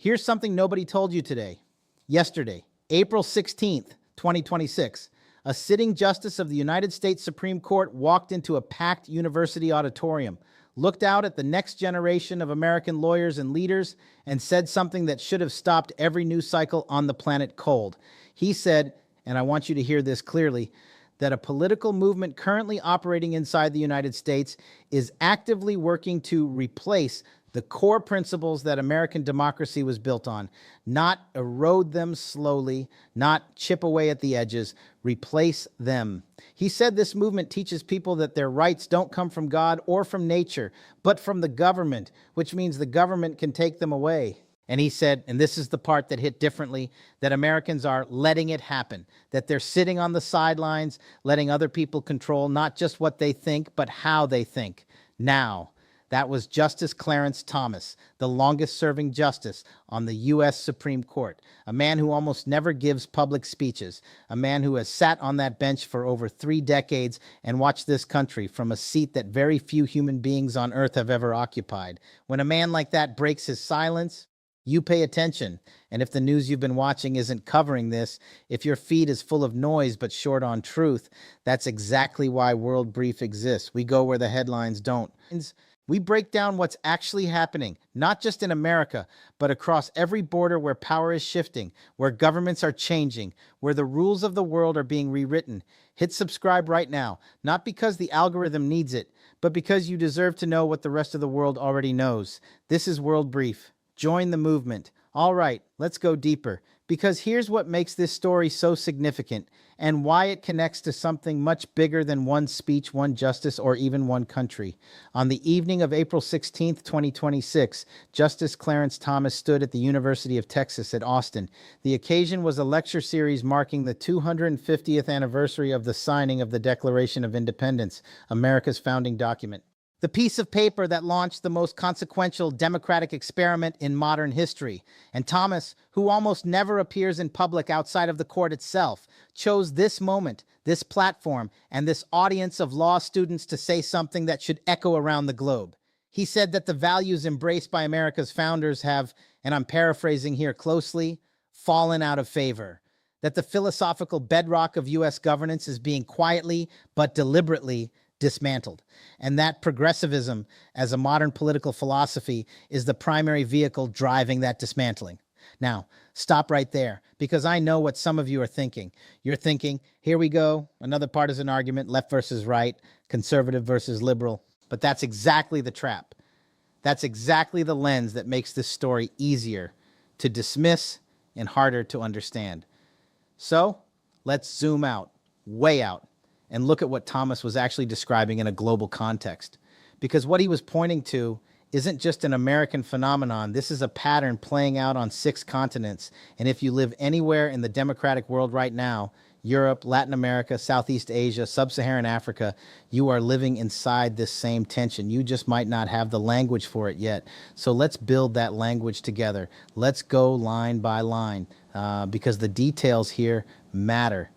Here's something nobody told you today. Yesterday, April 16th, 2026, a sitting justice of the United States Supreme Court walked into a packed university auditorium, looked out at the next generation of American lawyers and leaders, and said something that should have stopped every news cycle on the planet cold. He said, and I want you to hear this clearly, that a political movement currently operating inside the United States is actively working to replace the core principles that American democracy was built on, not erode them slowly, not chip away at the edges, replace them. He said this movement teaches people that their rights don't come from God or from nature, but from the government, which means the government can take them away. And he said, and this is the part that hit differently, that Americans are letting it happen, that they're sitting on the sidelines, letting other people control not just what they think, but how they think. Now, that was Justice Clarence Thomas, the longest-serving justice on the U.S. Supreme Court, a man who almost never gives public speeches, a man who has sat on that bench for over 3 decades and watched this country from a seat that very few human beings on earth have ever occupied. When a man like that breaks his silence, you pay attention, and if the news you've been watching isn't covering this, if your feed is full of noise but short on truth, that's exactly why World Brief exists. We go where the headlines don't. We break down what's actually happening, not just in America, but across every border where power is shifting, where governments are changing, where the rules of the world are being rewritten. Hit subscribe right now, not because the algorithm needs it, but because you deserve to know what the rest of the world already knows. This is World Brief. Join the movement. All right, let's go deeper, because here's what makes this story so significant and why it connects to something much bigger than one speech, one justice, or even one country. On the evening of April 16th, 2026, Justice Clarence Thomas stood at the University of Texas at Austin. The occasion was a lecture series marking the 250th anniversary of the signing of the Declaration of Independence, America's founding document. The piece of paper that launched the most consequential democratic experiment in modern history. And Thomas, who almost never appears in public outside of the court itself, chose this moment, this platform, and this audience of law students to say something that should echo around the globe. He said that the values embraced by America's founders have, and I'm paraphrasing here closely, fallen out of favor. That the philosophical bedrock of U.S. governance is being quietly but deliberately dismantled, and that progressivism as a modern political philosophy is the primary vehicle driving that dismantling. Now, stop right there, because I know what some of you are thinking. You're thinking, here we go, another partisan argument, left versus right, conservative versus liberal. But that's exactly the trap. That's exactly the lens that makes this story easier to dismiss and harder to understand. So, let's zoom out, way out, and look at what Thomas was actually describing in a global context. Because what he was pointing to isn't just an American phenomenon. This is a pattern playing out on 6 continents. And if you live anywhere in the democratic world right now, Europe, Latin America, Southeast Asia, Sub-Saharan Africa, you are living inside this same tension. You just might not have the language for it yet. So let's build that language together. Let's go line by line, because the details here matter.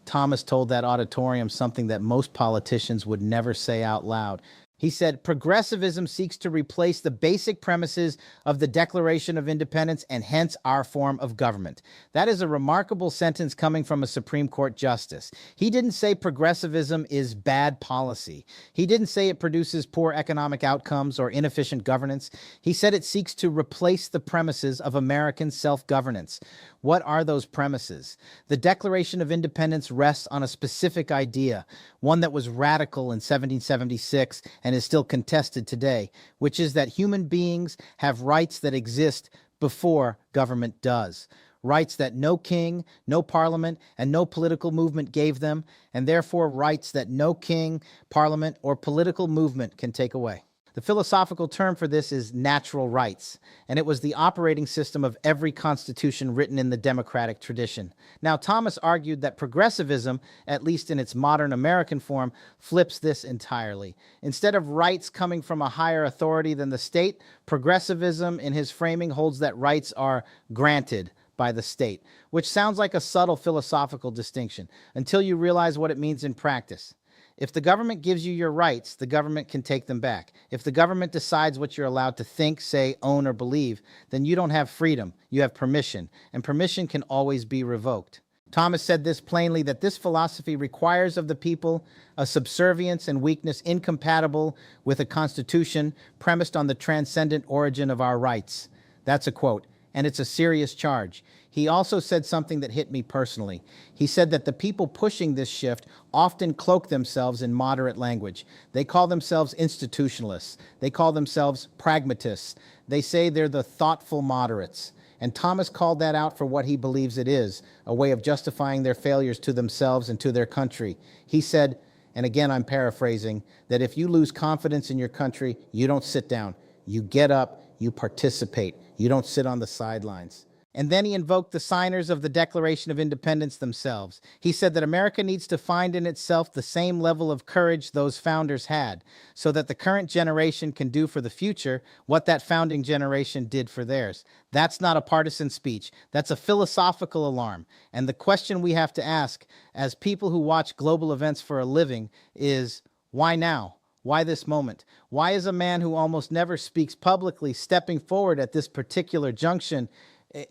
Thomas told that auditorium something that most politicians would never say out loud. He said, progressivism seeks to replace the basic premises of the Declaration of Independence and hence our form of government. That is a remarkable sentence coming from a Supreme Court justice. He didn't say progressivism is bad policy. He didn't say it produces poor economic outcomes or inefficient governance. He said it seeks to replace the premises of American self-governance. What are those premises? The Declaration of Independence rests on a specific idea, one that was radical in 1776 and is still contested today, which is that human beings have rights that exist before government does. Rights that no king, no parliament, and no political movement gave them, and therefore rights that no king, parliament, or political movement can take away. The philosophical term for this is natural rights, and it was the operating system of every constitution written in the democratic tradition. Now, Thomas argued that progressivism, at least in its modern American form, flips this entirely. Instead of rights coming from a higher authority than the state, progressivism in his framing holds that rights are granted by the state, which sounds like a subtle philosophical distinction until you realize what it means in practice. If the government gives you your rights, the government can take them back. If the government decides what you're allowed to think, say, own, or believe, then you don't have freedom, you have permission, and permission can always be revoked. Thomas said this plainly, that this philosophy requires of the people a subservience and weakness incompatible with a constitution premised on the transcendent origin of our rights. That's a quote, and it's a serious charge. He also said something that hit me personally. He said that the people pushing this shift often cloak themselves in moderate language. They call themselves institutionalists. They call themselves pragmatists. They say they're the thoughtful moderates. And Thomas called that out for what he believes it is, a way of justifying their failures to themselves and to their country. He said, and again I'm paraphrasing, that if you lose confidence in your country, you don't sit down. You get up, you participate. You don't sit on the sidelines. And then he invoked the signers of the Declaration of Independence themselves. He said that America needs to find in itself the same level of courage those founders had, so that the current generation can do for the future what that founding generation did for theirs. That's not a partisan speech. That's a philosophical alarm. And the question we have to ask as people who watch global events for a living is, why now? Why this moment? Why is a man who almost never speaks publicly stepping forward at this particular junction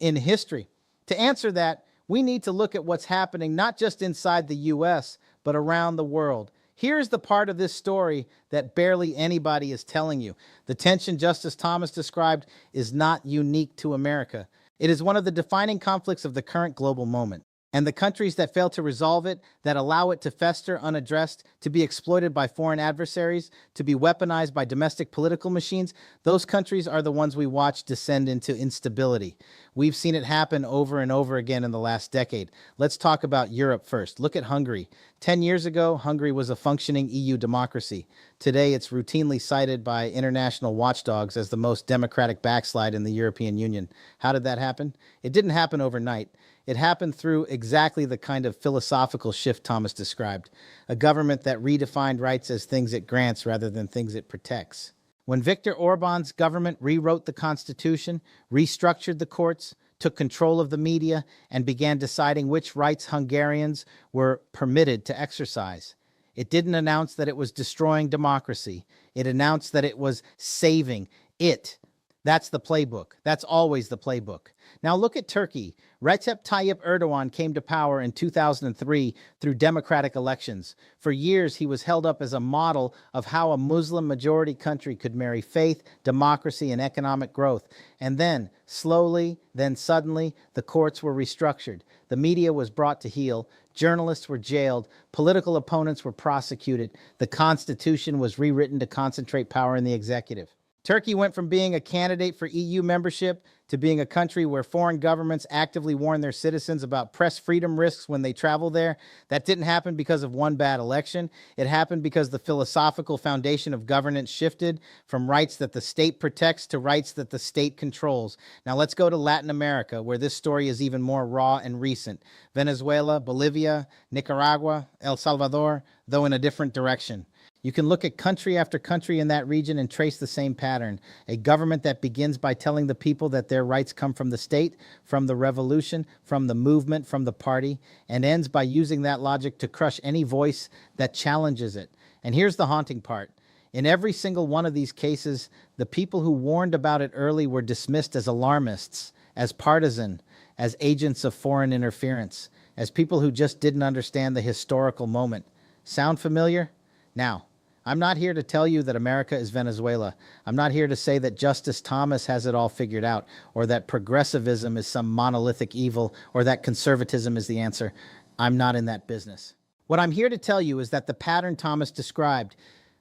in history? To answer that, we need to look at what's happening not just inside the U.S., but around the world. Here's the part of this story that barely anybody is telling you. The tension Justice Thomas described is not unique to America. It is one of the defining conflicts of the current global moment. And the countries that fail to resolve it, that allow it to fester unaddressed, to be exploited by foreign adversaries, to be weaponized by domestic political machines, those countries are the ones we watch descend into instability. We've seen it happen over and over again in the last decade. Let's talk about Europe first. Look at Hungary. 10 years ago, Hungary was a functioning EU democracy. Today, it's routinely cited by international watchdogs as the most democratic backslide in the European Union. How did that happen? It didn't happen overnight. It happened through exactly the kind of philosophical shift Thomas described, a government that redefined rights as things it grants rather than things it protects. When Viktor Orban's government rewrote the constitution, restructured the courts, took control of the media, and began deciding which rights Hungarians were permitted to exercise, it didn't announce that it was destroying democracy. It announced that it was saving it. That's the playbook. That's always the playbook. Now look at Turkey. Recep Tayyip Erdogan came to power in 2003 through democratic elections. For years, he was held up as a model of how a Muslim-majority country could marry faith, democracy, and economic growth. And then, slowly, then suddenly, the courts were restructured. The media was brought to heel. Journalists were jailed. Political opponents were prosecuted. The Constitution was rewritten to concentrate power in the executive. Turkey went from being a candidate for EU membership to being a country where foreign governments actively warn their citizens about press freedom risks when they travel there. That didn't happen because of one bad election. It happened because the philosophical foundation of governance shifted from rights that the state protects to rights that the state controls. Now let's go to Latin America, where this story is even more raw and recent. Venezuela, Bolivia, Nicaragua, El Salvador, though in a different direction. You can look at country after country in that region and trace the same pattern. A government that begins by telling the people that their rights come from the state, from the revolution, from the movement, from the party, and ends by using that logic to crush any voice that challenges it. And here's the haunting part. In every single one of these cases, the people who warned about it early were dismissed as alarmists, as partisan, as agents of foreign interference, as people who just didn't understand the historical moment. Sound familiar? Now, I'm not here to tell you that America is Venezuela. I'm not here to say that Justice Thomas has it all figured out, or that progressivism is some monolithic evil, or that conservatism is the answer. I'm not in that business. What I'm here to tell you is that the pattern Thomas described,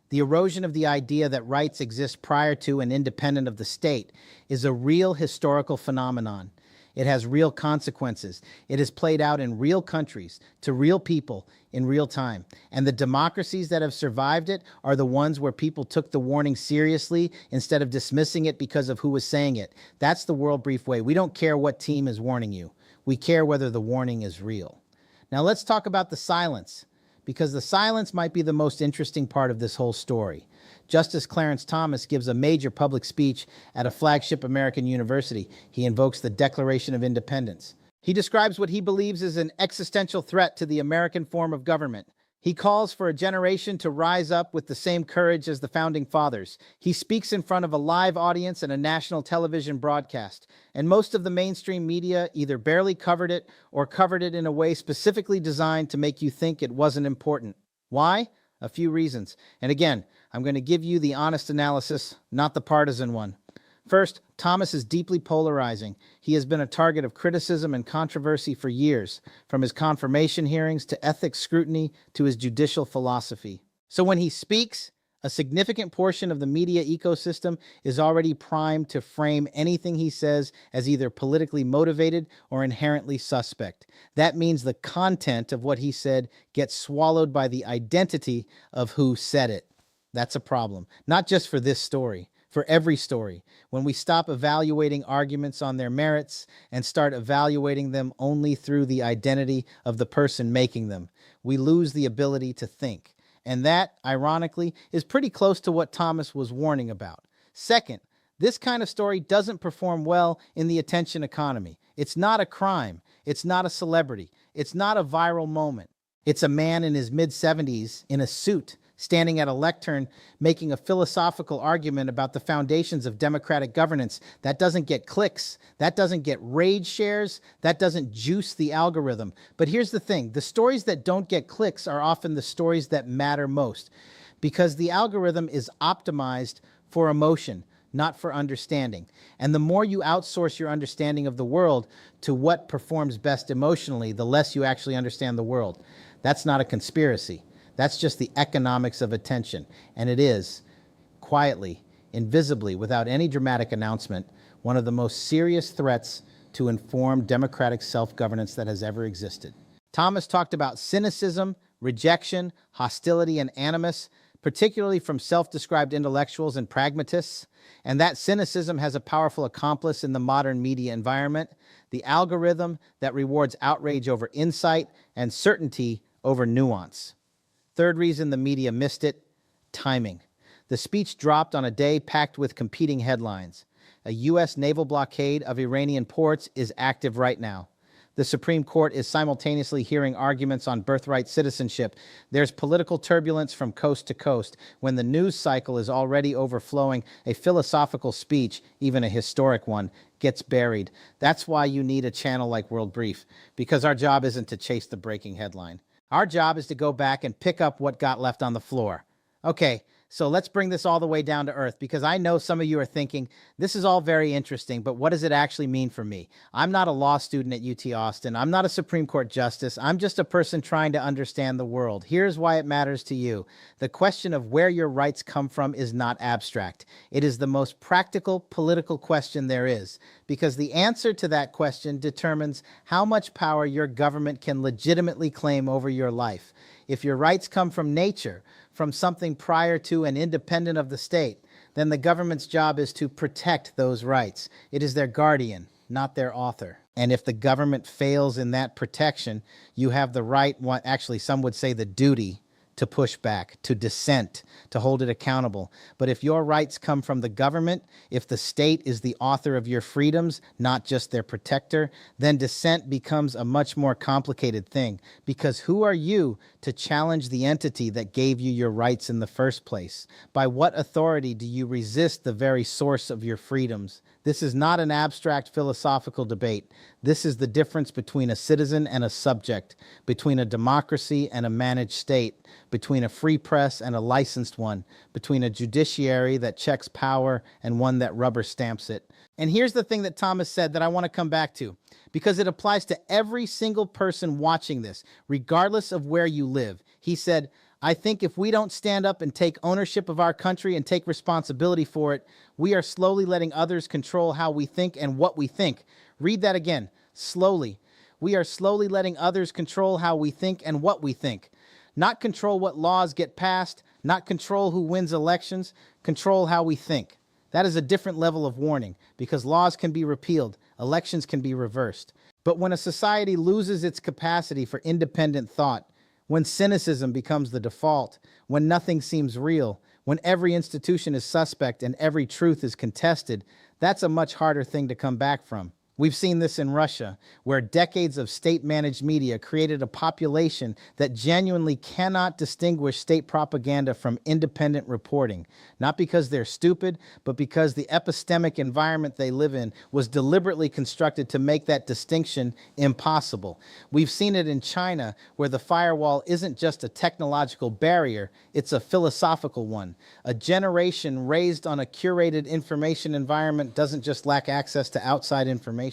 the erosion of the idea that rights exist prior to and independent of the state, is a real historical phenomenon. It has real consequences. It is played out in real countries, to real people, in real time. And the democracies that have survived it are the ones where people took the warning seriously instead of dismissing it because of who was saying it. That's the World Brief way. We don't care what team is warning you. We care whether the warning is real. Now let's talk about the silence, because the silence might be the most interesting part of this whole story. Justice Clarence Thomas gives a major public speech at a flagship American university. He invokes the Declaration of Independence. He describes what he believes is an existential threat to the American form of government. He calls for a generation to rise up with the same courage as the founding fathers. He speaks in front of a live audience and a national television broadcast, and most of the mainstream media either barely covered it or covered it in a way specifically designed to make you think it wasn't important. Why? A few reasons. And again, I'm going to give you the honest analysis, not the partisan one. First, Thomas is deeply polarizing. He has been a target of criticism and controversy for years, from his confirmation hearings to ethics scrutiny to his judicial philosophy. So when he speaks, a significant portion of the media ecosystem is already primed to frame anything he says as either politically motivated or inherently suspect. That means the content of what he said gets swallowed by the identity of who said it. That's a problem, not just for this story. For every story, when we stop evaluating arguments on their merits and start evaluating them only through the identity of the person making them, we lose the ability to think. And that, ironically, is pretty close to what Thomas was warning about. Second, this kind of story doesn't perform well in the attention economy. It's not a crime. It's not a celebrity. It's not a viral moment. It's a man in his mid-70s in a suit, standing at a lectern, making a philosophical argument about the foundations of democratic governance. That doesn't get clicks. That doesn't get rage shares. That doesn't juice the algorithm. But here's the thing. The stories that don't get clicks are often the stories that matter most, because the algorithm is optimized for emotion, not for understanding. And the more you outsource your understanding of the world to what performs best emotionally, the less you actually understand the world. That's not a conspiracy. That's just the economics of attention. And it is, quietly, invisibly, without any dramatic announcement, one of the most serious threats to informed democratic self-governance that has ever existed. Thomas talked about cynicism, rejection, hostility, and animus, particularly from self-described intellectuals and pragmatists. And that cynicism has a powerful accomplice in the modern media environment, the algorithm that rewards outrage over insight and certainty over nuance. Third reason the media missed it, timing. The speech dropped on a day packed with competing headlines. A U.S. naval blockade of Iranian ports is active right now. The Supreme Court is simultaneously hearing arguments on birthright citizenship. There's political turbulence from coast to coast. When the news cycle is already overflowing, a philosophical speech, even a historic one, gets buried. That's why you need a channel like World Brief, because our job isn't to chase the breaking headline. Our job is to go back and pick up what got left on the floor. Okay, so let's bring this all the way down to earth, because I know some of you are thinking, this is all very interesting, but what does it actually mean for me? I'm not a law student at UT Austin. I'm not a Supreme Court justice. I'm just a person trying to understand the world. Here's why it matters to you. The question of where your rights come from is not abstract. It is the most practical political question there is, because the answer to that question determines how much power your government can legitimately claim over your life. If your rights come from nature, from something prior to and independent of the state, then the government's job is to protect those rights. It is their guardian, not their author. And if the government fails in that protection, you have the right, actually some would say the duty, to push back, to dissent, to hold it accountable. But if your rights come from the government, if the state is the author of your freedoms, not just their protector, then dissent becomes a much more complicated thing. Because who are you to challenge the entity that gave you your rights in the first place? By what authority do you resist the very source of your freedoms? This is not an abstract philosophical debate. This is the difference between a citizen and a subject, between a democracy and a managed state, between a free press and a licensed one, between a judiciary that checks power and one that rubber stamps it. And here's the thing that Thomas said that I want to come back to, because it applies to every single person watching this, regardless of where you live. He said, I think if we don't stand up and take ownership of our country and take responsibility for it, we are slowly letting others control how we think and what we think. Read that again. Slowly. We are slowly letting others control how we think and what we think. Not control what laws get passed, not control who wins elections, control how we think. That is a different level of warning, because laws can be repealed, elections can be reversed. But when a society loses its capacity for independent thought, when cynicism becomes the default, when nothing seems real, when every institution is suspect and every truth is contested, that's a much harder thing to come back from. We've seen this in Russia, where decades of state-managed media created a population that genuinely cannot distinguish state propaganda from independent reporting, not because they're stupid, but because the epistemic environment they live in was deliberately constructed to make that distinction impossible. We've seen it in China, where the firewall isn't just a technological barrier, it's a philosophical one. A generation raised on a curated information environment doesn't just lack access to outside information.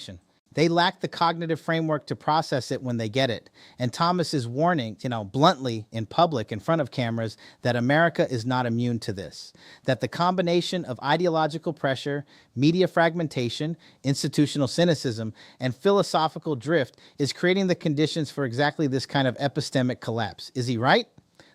They lack the cognitive framework to process it when they get it. And Thomas is warning, bluntly in public, in front of cameras, that America is not immune to this. That the combination of ideological pressure, media fragmentation, institutional cynicism, and philosophical drift is creating the conditions for exactly this kind of epistemic collapse. Is he right?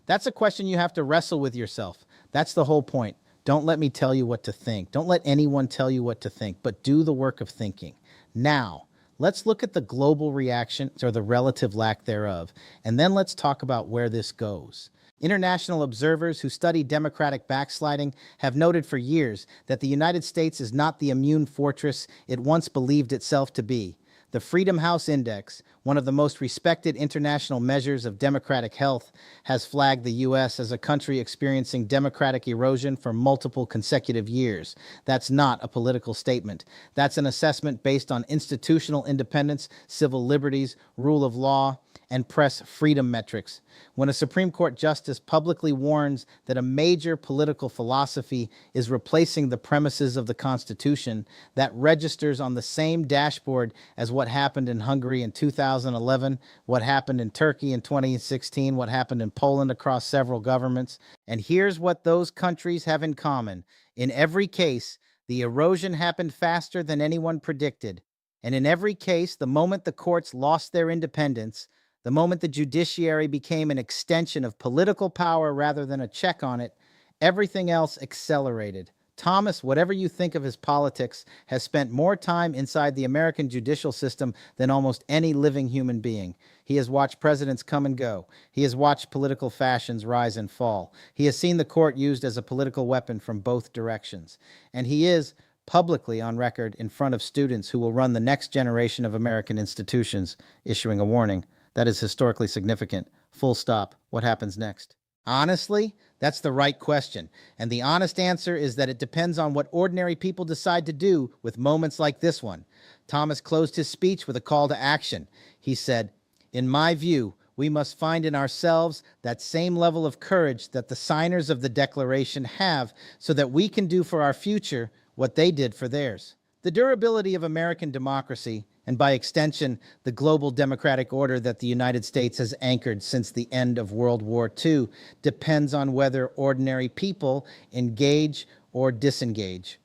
That's a question you have to wrestle with yourself. That's the whole point. Don't let me tell you what to think. Don't let anyone tell you what to think, but do the work of thinking. Now, let's look at the global reaction, or the relative lack thereof, and then let's talk about where this goes. International observers who study democratic backsliding have noted for years that the United States is not the immune fortress it once believed itself to be. The Freedom House Index, one of the most respected international measures of democratic health, has flagged the U.S. as a country experiencing democratic erosion for multiple consecutive years. That's not a political statement. That's an assessment based on institutional independence, civil liberties, rule of law, and press freedom metrics. When a Supreme Court justice publicly warns that a major political philosophy is replacing the premises of the Constitution, that registers on the same dashboard as what happened in Hungary in 2011, what happened in Turkey in 2016, what happened in Poland across several governments. And here's what those countries have in common. In every case, the erosion happened faster than anyone predicted. And in every case, the moment the courts lost their independence, the moment the judiciary became an extension of political power rather than a check on it, everything else accelerated. Thomas, whatever you think of his politics, has spent more time inside the American judicial system than almost any living human being. He has watched presidents come and go. He has watched political fashions rise and fall. He has seen the court used as a political weapon from both directions. And he is publicly on record in front of students who will run the next generation of American institutions, issuing a warning. That is historically significant. Full stop. What happens next? Honestly, that's the right question. And the honest answer is that it depends on what ordinary people decide to do with moments like this one. Thomas closed his speech with a call to action. He said, "In my view, we must find in ourselves that same level of courage that the signers of the Declaration have, so that we can do for our future what they did for theirs." The durability of American democracy, and by extension, the global democratic order that the United States has anchored since the end of World War II, depends on whether ordinary people engage or disengage,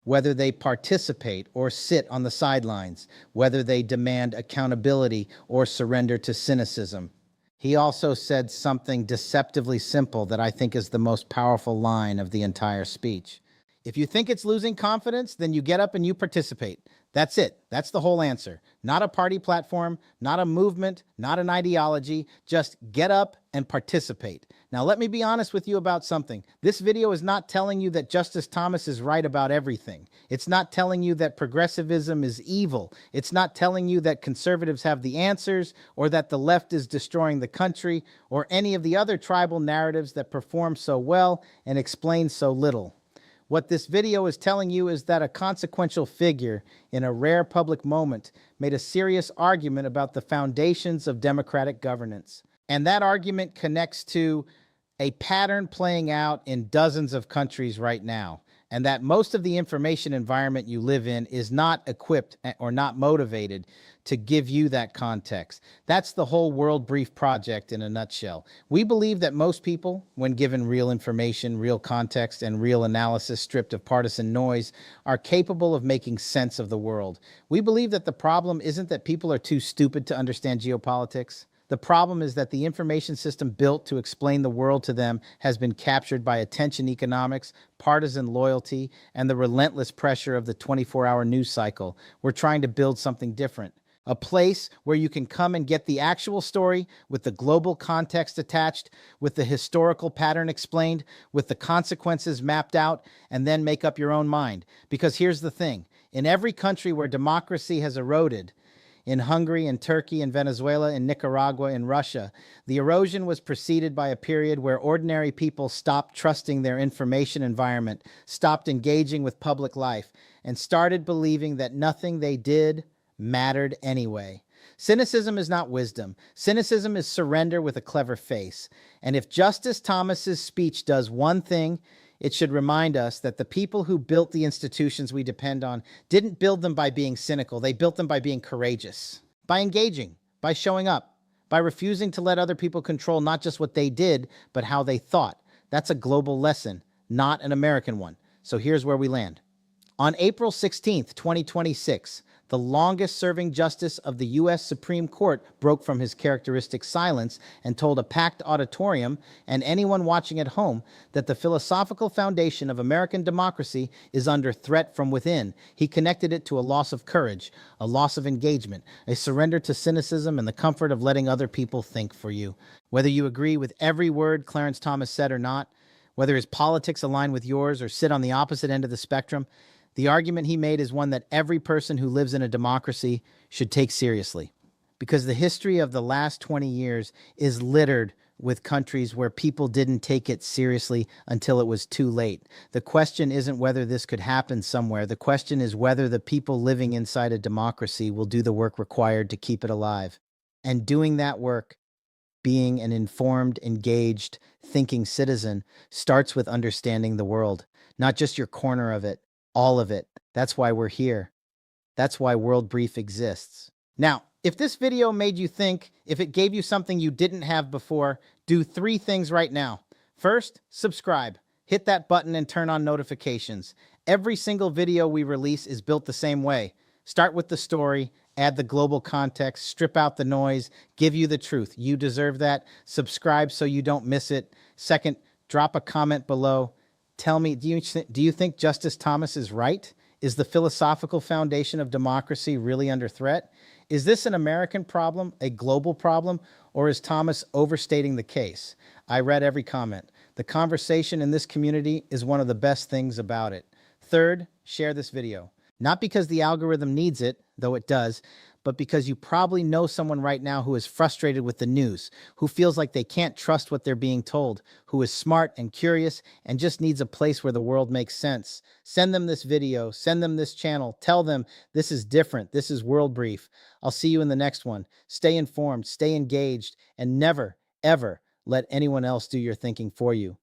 whether they participate or sit on the sidelines, whether they demand accountability or surrender to cynicism. He also said something deceptively simple that I think is the most powerful line of the entire speech. If you think it's losing confidence, then you get up and you participate. That's it. That's the whole answer. Not a party platform, not a movement, not an ideology. Just get up and participate. Now, let me be honest with you about something. This video is not telling you that Justice Thomas is right about everything. It's not telling you that progressivism is evil. It's not telling you that conservatives have the answers, or that the left is destroying the country, or any of the other tribal narratives that perform so well and explain so little. What this video is telling you is that a consequential figure in a rare public moment made a serious argument about the foundations of democratic governance. And that argument connects to a pattern playing out in dozens of countries right now, and that most of the information environment you live in is not equipped or not motivated to give you that context. That's the whole World Brief project in a nutshell. We believe that most people, when given real information, real context, and real analysis stripped of partisan noise, are capable of making sense of the world. We believe that the problem isn't that people are too stupid to understand geopolitics. The problem is that the information system built to explain the world to them has been captured by attention economics, partisan loyalty, and the relentless pressure of the 24-hour news cycle. We're trying to build something different. A place where you can come and get the actual story with the global context attached, with the historical pattern explained, with the consequences mapped out, and then make up your own mind. Because here's the thing. In every country where democracy has eroded, in Hungary, in Turkey, in Venezuela, in Nicaragua, in Russia, the erosion was preceded by a period where ordinary people stopped trusting their information environment, stopped engaging with public life, and started believing that nothing they did mattered anyway. Cynicism is not wisdom. Cynicism is surrender with a clever face. And if Justice Thomas's speech does one thing, it should remind us that the people who built the institutions we depend on didn't build them by being cynical. They built them by being courageous, by engaging, by showing up, by refusing to let other people control not just what they did, but how they thought. That's a global lesson, not an American one. So here's where we land. On April 16th, 2026, the longest-serving justice of the U.S. Supreme Court broke from his characteristic silence and told a packed auditorium and anyone watching at home that the philosophical foundation of American democracy is under threat from within. He connected it to a loss of courage, a loss of engagement, a surrender to cynicism and the comfort of letting other people think for you. Whether you agree with every word Clarence Thomas said or not, whether his politics align with yours or sit on the opposite end of the spectrum, the argument he made is one that every person who lives in a democracy should take seriously. Because the history of the last 20 years is littered with countries where people didn't take it seriously until it was too late. The question isn't whether this could happen somewhere. The question is whether the people living inside a democracy will do the work required to keep it alive. And doing that work, being an informed, engaged, thinking citizen, starts with understanding the world, not just your corner of it. All of it. That's why we're here. That's why World Brief exists. Now, if this video made you think, if it gave you something you didn't have before, do 3 things right now. First, subscribe. Hit that button and turn on notifications. Every single video we release is built the same way. Start with the story, add the global context, strip out the noise, give you the truth. You deserve that. Subscribe so you don't miss it. Second, drop a comment below. Tell me, do you think Justice Thomas is right? Is the philosophical foundation of democracy really under threat? Is this an American problem, a global problem, or is Thomas overstating the case? I read every comment. The conversation in this community is one of the best things about it. Third, share this video. Not because the algorithm needs it, though it does, but because you probably know someone right now who is frustrated with the news, who feels like they can't trust what they're being told, who is smart and curious and just needs a place where the world makes sense. Send them this video, send them this channel, tell them this is different, this is World Brief. I'll see you in the next one. Stay informed, stay engaged, and never, ever let anyone else do your thinking for you.